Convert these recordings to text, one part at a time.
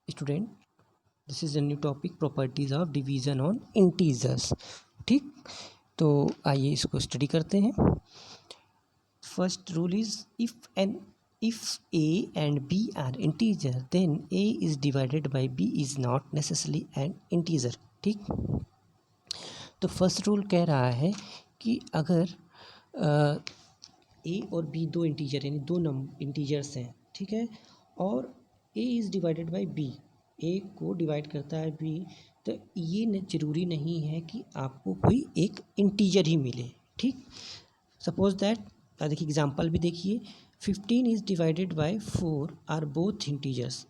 Student, this is a new topic, properties of division on integers. ठीक, तो आइए इसको स्टडी करते हैं। First rule is if a and b are integer then a is divided by b is not necessarily an integer। ठीक, तो first rule कह रहा है कि अगर ए और बी दो इंटीजर यानी दो इंटीजर्स हैं, ठीक है, और A is divided by B, A को डिवाइड करता है बी, तो ये ज़रूरी नहीं है कि आपको कोई एक इंटीजर ही मिले। ठीक, सपोज दैट, देखिए एग्जांपल भी देखिए, 15 is divided by 4 are both integers,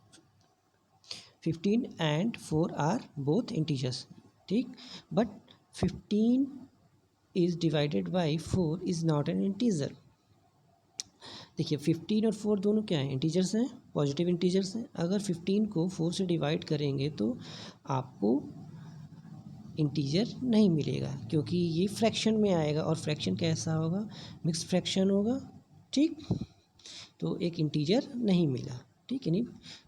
15 and 4 are both integers. ठीक, but 15 is divided by 4 is not an integer. देखिए 15 और 4 दोनों क्या हैं, इंटीजर्स हैं, पॉजिटिव इंटीजर्स हैं। अगर 15 को 4 से डिवाइड करेंगे तो आपको इंटीजर नहीं मिलेगा, क्योंकि ये फ्रैक्शन में आएगा, और फ्रैक्शन कैसा होगा, मिक्स फ्रैक्शन होगा। ठीक, तो एक इंटीजर नहीं मिला। ठीक, यानी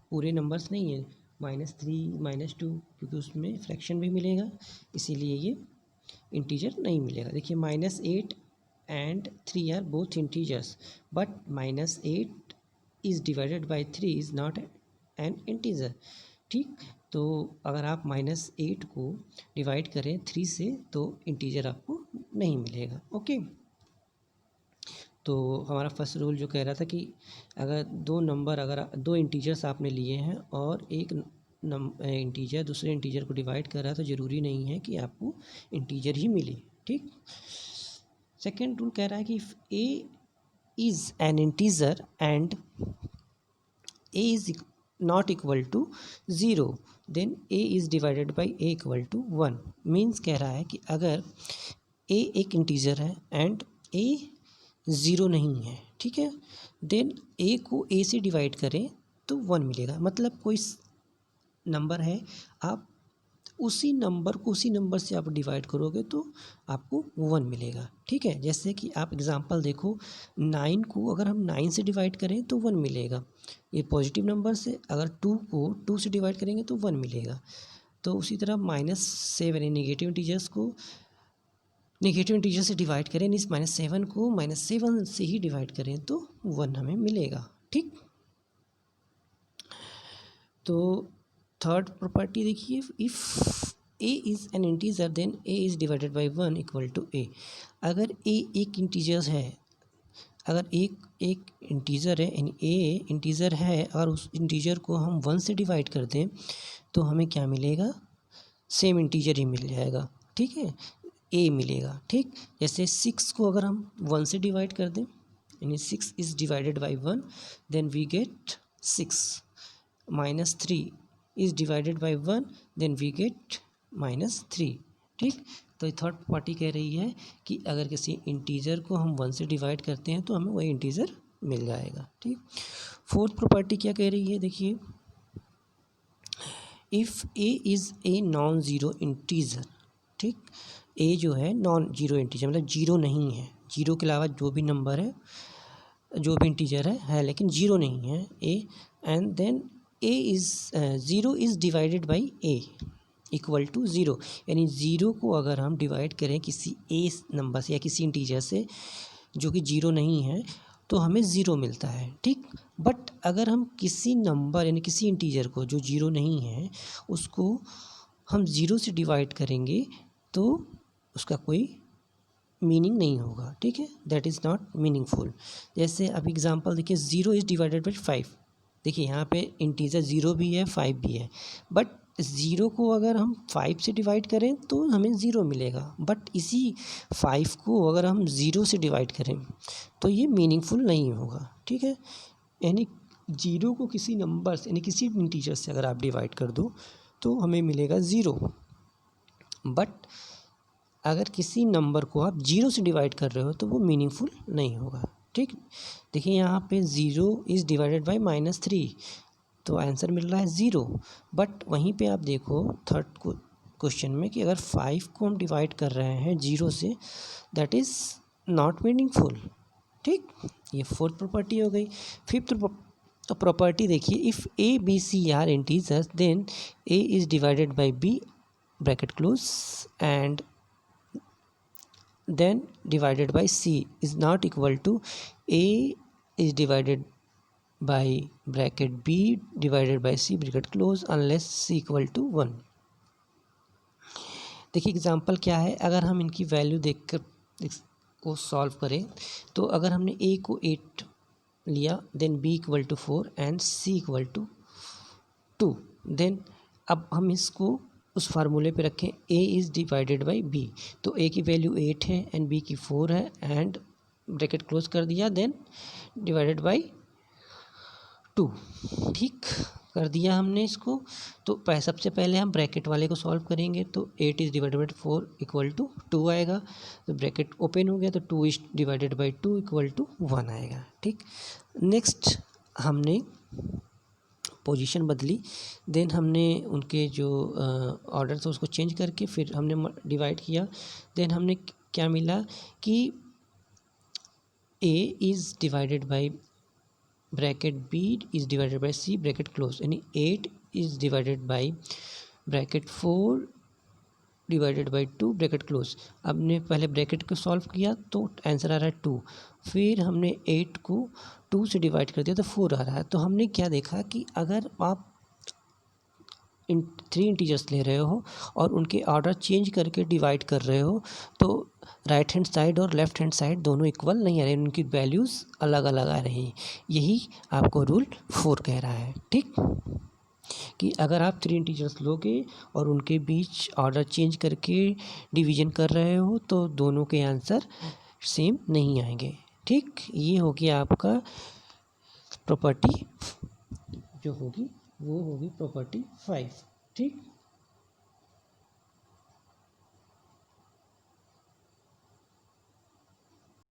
पूरे नंबर्स नहीं है, -3 -2, क्योंकि उसमें फ्रैक्शन भी मिलेगा, इसीलिए ये इंटीजर नहीं मिलेगा। देखिए -8 and 3 are both integers, but -8 is divided by 3 is not an integer। ठीक, तो अगर आप -8 को डिवाइड करें 3 से तो इंटीजर आपको नहीं मिलेगा। ओके, तो हमारा फर्स्ट रूल जो कह रहा था कि अगर दो इंटीजर्स आपने लिए हैं और एक इंटीजर दूसरे इंटीजर को डिवाइड कर रहा है, तो ज़रूरी नहीं है कि आपको इंटीजर ही मिले। ठीक, सेकेंड रूल कह रहा है कि if A is an integer and a is not equal to 0 then A is divided by A equal to 1। Means कह रहा है कि अगर ए एक इंटीजर है एंड ए 0 नहीं है, ठीक है, देन ए को ए से डिवाइड करें तो 1 मिलेगा। मतलब कोई नंबर है, आप उसी नंबर से आप डिवाइड करोगे तो आपको 1 मिलेगा। ठीक है, जैसे कि आप एग्जांपल देखो, 9 को अगर हम 9 से डिवाइड करें तो 1 मिलेगा, ये पॉजिटिव नंबर से। अगर 2 को 2 से डिवाइड करेंगे तो 1 मिलेगा। तो उसी तरह -7 नेगेटिव इंटीजर्स को नेगेटिव इंटीजर से डिवाइड करें, इस -7 को -7 से ही डिवाइड करें तो 1 हमें मिलेगा। ठीक, तो थर्ड प्रॉपर्टी देखिए, if A is an integer then A is divided by 1 equal to A. अगर ए एक इंटीजर है, अगर एक इंटीजर है, यानी ए इंटीजर है और उस इंटीजर को हम 1 से डिवाइड कर दें तो हमें क्या मिलेगा, सेम इंटीजर ही मिल जाएगा। ठीक है, ए मिलेगा। ठीक, जैसे 6 को अगर हम 1 से डिवाइड कर दें, यानी 6 is divided by 1, then we get 6। -3 is divided by 1 then we get -3। ठीक, तो थर्ड प्रॉपर्टी कह रही है कि अगर किसी इंटीजर को हम 1 से डिवाइड करते हैं तो हमें वही इंटीजर मिल जाएगा। ठीक, फोर्थ प्रॉपर्टी क्या कह रही है, देखिए, if A is a non zero integer. ठीक, ए जो है नॉन ज़ीरो इंटीजर, मतलब जीरो नहीं है, जीरो के अलावा जो भी नंबर है, जो भी इंटीजर है लेकिन जीरो नहीं है A, and then A is 0 is divided by A equal to 0। यानी 0 को अगर हम डिवाइड करें किसी ए नंबर से या किसी इंटीजर से जो कि 0 नहीं है तो हमें 0 मिलता है। ठीक, बट अगर हम किसी नंबर यानी किसी इंटीजर को जो 0 नहीं है उसको हम 0 से डिवाइड करेंगे तो उसका कोई मीनिंग नहीं होगा। ठीक है, दैट इज़ नॉट मीनिंगफुल। जैसे अब एग्जांपल देखिए, 0 इज़ डिवाइडेड बाई 5। देखिए यहाँ पे इंटीजर 0 भी है 5 भी है, बट 0 को अगर हम 5 से डिवाइड करें तो हमें 0 मिलेगा, बट इसी 5 को अगर हम 0 से डिवाइड करें तो ये मीनिंगफुल नहीं होगा। ठीक है, यानी 0 को किसी नंबर से यानी किसी इंटीजर से अगर आप डिवाइड कर दो तो हमें मिलेगा 0, बट अगर किसी नंबर को आप 0 से डिवाइड कर रहे हो तो वो मीनिंगफुल नहीं होगा। ठीक, देखिए यहाँ पे 0 इज़ डिवाइडेड बाई -3, तो आंसर मिल रहा है 0। बट वहीं पे आप देखो थर्ड क्वेश्चन में कि अगर 5 को हम डिवाइड कर रहे हैं 0 से, दैट इज़ नॉट मीनिंगफुल। ठीक, ये फोर्थ प्रॉपर्टी हो गई। तो प्रॉपर्टी देखिए, if a b c are integers then A is divided by b bracket close and then divided by C is not equal to A is divided by bracket B divided by C bracket close unless C equal to 1। देखिए example क्या है, अगर हम इनकी value देखकर इसको solve करें तो अगर हमने A को 8 लिया then B equal to 4 and C equal to 2, then अब हम इसको उस फार्मूले पे रखें a is divided by b, तो a की वैल्यू 8 है एंड b की 4 है एंड ब्रैकेट क्लोज कर दिया, देन डिवाइडेड बाई 2। ठीक कर दिया हमने इसको। तो सबसे पहले हम ब्रैकेट वाले को सॉल्व करेंगे, तो 8 is divided by 4 equal to 2 आएगा, तो ब्रैकेट ओपन हो गया, तो 2 is divided by 2 equal to 1 आएगा। ठीक, नेक्स्ट हमने पोजीशन बदली, देन हमने उनके जो ऑर्डर था उसको चेंज करके फिर हमने डिवाइड किया, देन हमने क्या मिला कि A is divided by bracket B is divided by C bracket close, यानी 8 is divided by bracket 4 divided by 2 bracket close. अब ने पहले ब्रैकेट को सॉल्व किया तो आंसर आ रहा है 2, फिर हमने 8 को 2 से डिवाइड कर दिया तो 4 आ रहा है। तो हमने क्या देखा कि अगर आप 3 इंटीजर्स ले रहे हो और उनके ऑर्डर चेंज करके डिवाइड कर रहे हो तो राइट हैंड साइड और लेफ्ट हैंड साइड दोनों इक्वल नहीं आ रहे, उनकी वैल्यूज़ अलग अलग आ रही हैं। यही आपको रूल 4 कह रहा है। ठीक, कि अगर आप 3 इंटीजर्स लोगे और उनके बीच ऑर्डर चेंज करके डिवीजन कर रहे हो तो दोनों के आंसर सेम नहीं आएंगे। ठीक, ये हो गया आपका प्रॉपर्टी जो होगी वो होगी प्रॉपर्टी 5। ठीक।